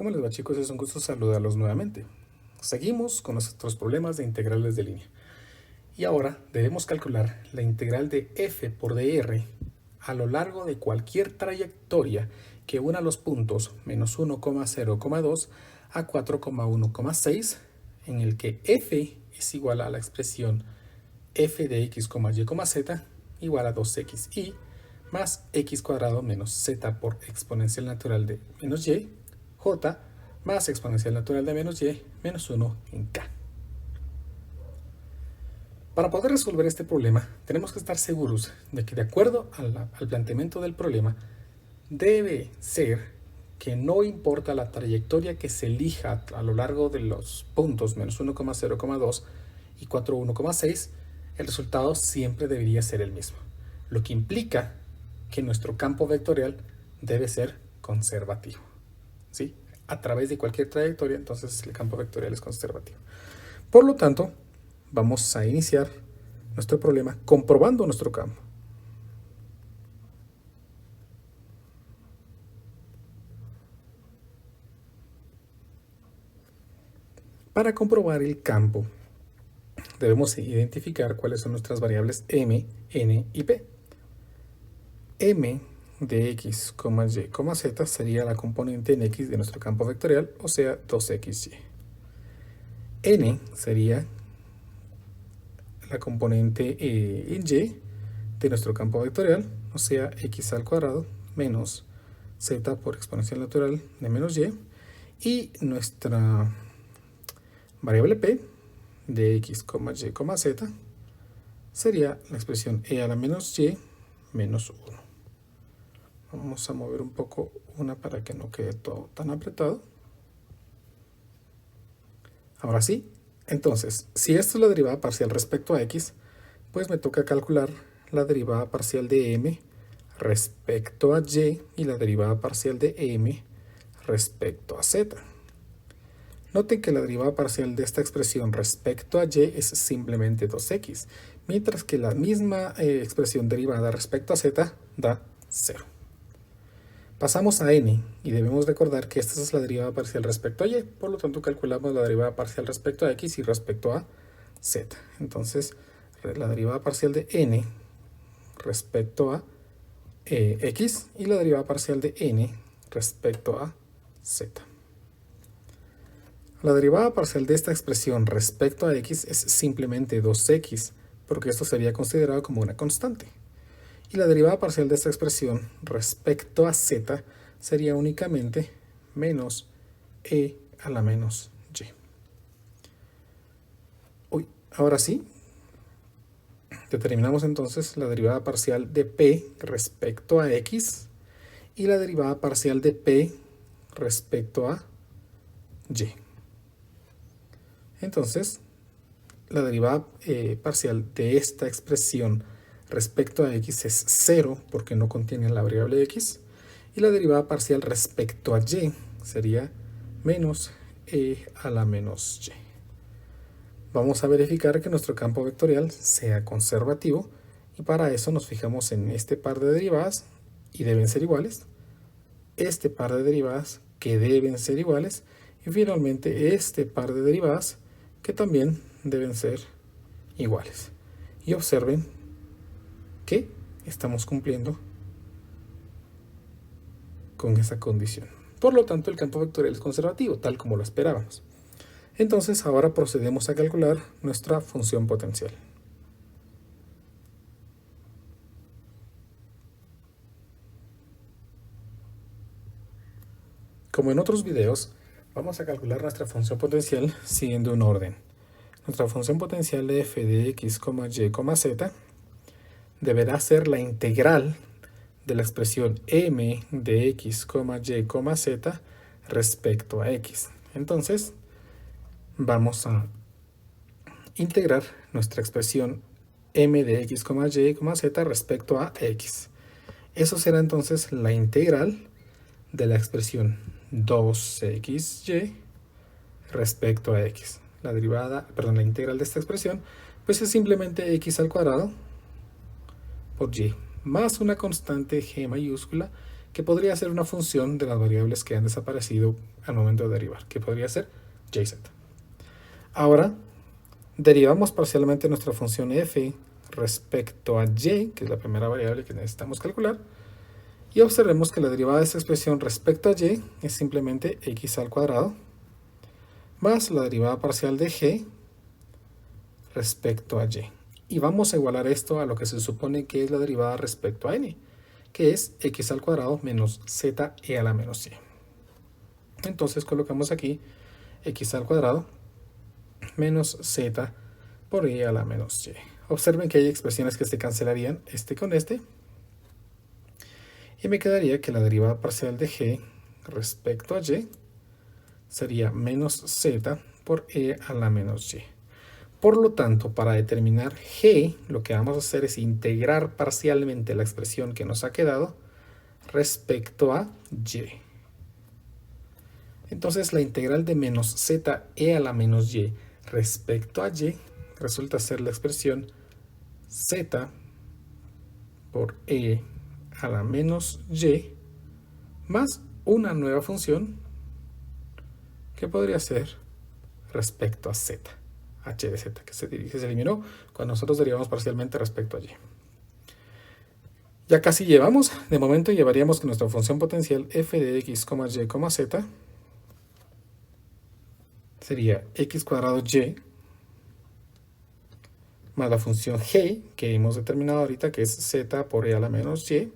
¿Cómo les va, chicos? Es un gusto saludarlos nuevamente. Seguimos con nuestros problemas de integrales de línea. Y ahora debemos calcular la integral de f por dr a lo largo de cualquier trayectoria que una los puntos menos 1,0,2 a 4,1,6, en el que f es igual a la expresión f de x, y, z igual a 2xy más x cuadrado menos z por exponencial natural de menos y, j más exponencial natural de menos y menos 1 en k. Para poder resolver este problema, tenemos que estar seguros de que, de acuerdo al planteamiento del problema, debe ser que no importa la trayectoria que se elija a lo largo de los puntos menos 1,0,2 y 4,1,6, el resultado siempre debería ser el mismo, lo que implica que nuestro campo vectorial debe ser conservativo, ¿sí? A través de cualquier trayectoria, entonces el campo vectorial es conservativo. Por lo tanto, vamos a iniciar nuestro problema comprobando nuestro campo. Para comprobar el campo, debemos identificar cuáles son nuestras variables m, n y p. M de x, y, z sería la componente en x de nuestro campo vectorial, o sea, 2xy. N sería la componente en y de nuestro campo vectorial, o sea, x al cuadrado menos z por exponencial natural de menos y, y nuestra variable p de x, y, z sería la expresión e a la menos y menos 1. Vamos a mover un poco una para que no quede todo tan apretado. Ahora sí, entonces, si esta es la derivada parcial respecto a x, pues me toca calcular la derivada parcial de m respecto a y la derivada parcial de m respecto a z. Noten que la derivada parcial de esta expresión respecto a y es simplemente 2x, mientras que la misma expresión derivada respecto a z da 0. Pasamos a n y debemos recordar que esta es la derivada parcial respecto a y, por lo tanto calculamos la derivada parcial respecto a x y respecto a z. Entonces, la derivada parcial de n respecto a x y la derivada parcial de n respecto a z. La derivada parcial de esta expresión respecto a x es simplemente 2x, porque esto sería considerado como una constante. Y la derivada parcial de esta expresión respecto a z sería únicamente menos e a la menos y. Ahora sí, determinamos entonces la derivada parcial de p respecto a x y la derivada parcial de p respecto a y. Entonces, la derivada parcial de esta expresión respecto a x es 0 porque no contiene la variable x, y la derivada parcial respecto a y sería menos e a la menos y. Vamos a verificar que nuestro campo vectorial sea conservativo, y para eso nos fijamos en este par de derivadas y deben ser iguales, este par de derivadas que deben ser iguales, y finalmente este par de derivadas que también deben ser iguales. Y observen que estamos cumpliendo con esa condición. Por lo tanto, el campo vectorial es conservativo, tal como lo esperábamos. Entonces, ahora procedemos a calcular nuestra función potencial. Como en otros videos, vamos a calcular nuestra función potencial siguiendo un orden. Nuestra función potencial de f de x, y, z deberá ser la integral de la expresión m de x, y, z respecto a x. Entonces, vamos a integrar nuestra expresión m de x, y, z respecto a x. Eso será entonces la integral de la expresión 2xy respecto a x. La integral de esta expresión pues es simplemente x al cuadrado por y, más una constante g mayúscula que podría ser una función de las variables que han desaparecido al momento de derivar, que podría ser jz. Ahora, derivamos parcialmente nuestra función f respecto a y, que es la primera variable que necesitamos calcular, y observemos que la derivada de esta expresión respecto a y es simplemente x al cuadrado más la derivada parcial de g respecto a y. Y vamos a igualar esto a lo que se supone que es la derivada respecto a n, que es x al cuadrado menos z e a la menos y. Entonces colocamos aquí x al cuadrado menos z por e a la menos y. Observen que hay expresiones que se cancelarían este con este. Y me quedaría que la derivada parcial de g respecto a y sería menos z por e a la menos y. Por lo tanto, para determinar g, lo que vamos a hacer es integrar parcialmente la expresión que nos ha quedado respecto a y. Entonces, la integral de menos z e a la menos y respecto a y resulta ser la expresión z por e a la menos y más una nueva función que podría ser respecto a z, h de z, que se eliminó cuando nosotros derivamos parcialmente respecto a y. Ya casi llevamos, de momento llevaríamos que nuestra función potencial f de x, y, z sería x cuadrado y más la función g que hemos determinado ahorita, que es z por e a la menos y,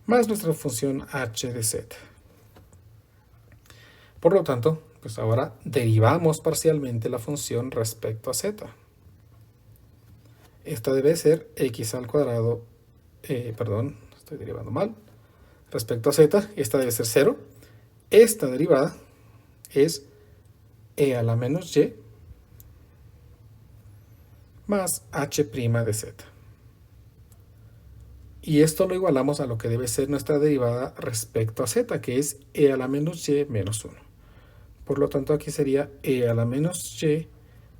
más nuestra función h de z. Por lo tanto, pues ahora derivamos parcialmente la función respecto a z. Esta debe ser x al cuadrado, estoy derivando mal, respecto a z, esta debe ser 0. Esta derivada es e a la menos y más h' de z. Y esto lo igualamos a lo que debe ser nuestra derivada respecto a z, que es e a la menos y menos 1. Por lo tanto, aquí sería e a la menos y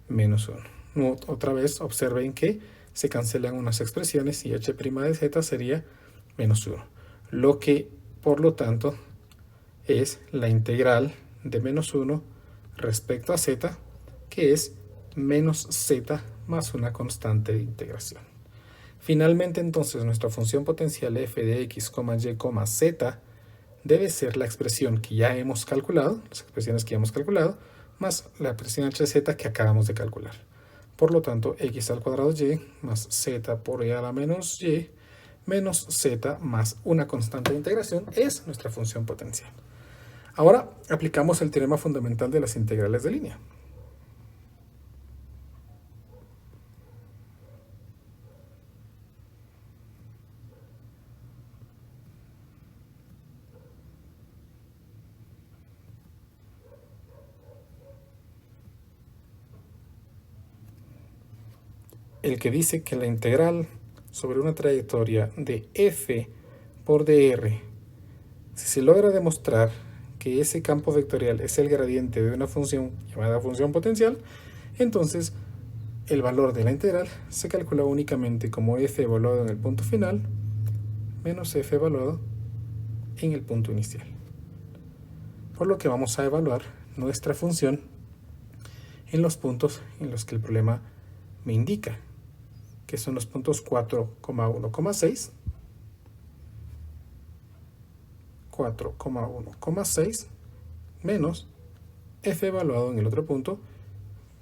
menos 1. Otra vez, observen que se cancelan unas expresiones y h' de z sería menos 1. Lo que, por lo tanto, es la integral de menos 1 respecto a z, que es menos z más una constante de integración. Finalmente, entonces, nuestra función potencial f de x, y, z debe ser la expresión que ya hemos calculado, las expresiones que ya hemos calculado, más la expresión hz que acabamos de calcular. Por lo tanto, x al cuadrado y más z por e a la menos y menos z más una constante de integración es nuestra función potencial. Ahora aplicamos el teorema fundamental de las integrales de línea. El que dice que la integral sobre una trayectoria de f por dr, si se logra demostrar que ese campo vectorial es el gradiente de una función llamada función potencial, entonces el valor de la integral se calcula únicamente como f evaluado en el punto final menos f evaluado en el punto inicial. Por lo que vamos a evaluar nuestra función en los puntos en los que el problema me indica, que son los puntos 4,1,6, 4,1,6 menos f evaluado en el otro punto,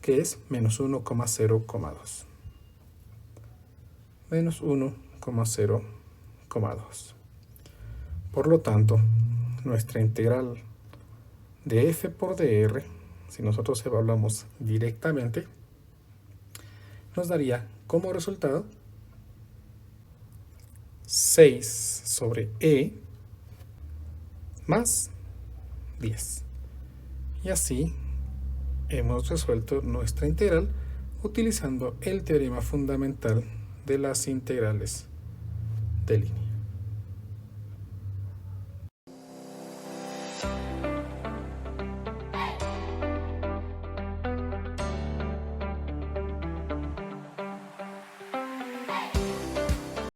que es menos 1,0,2. Menos 1,0,2. Por lo tanto, nuestra integral de f por dr, si nosotros evaluamos directamente, nos daría como resultado 6 sobre e más 10. Y así hemos resuelto nuestra integral utilizando el teorema fundamental de las integrales de línea.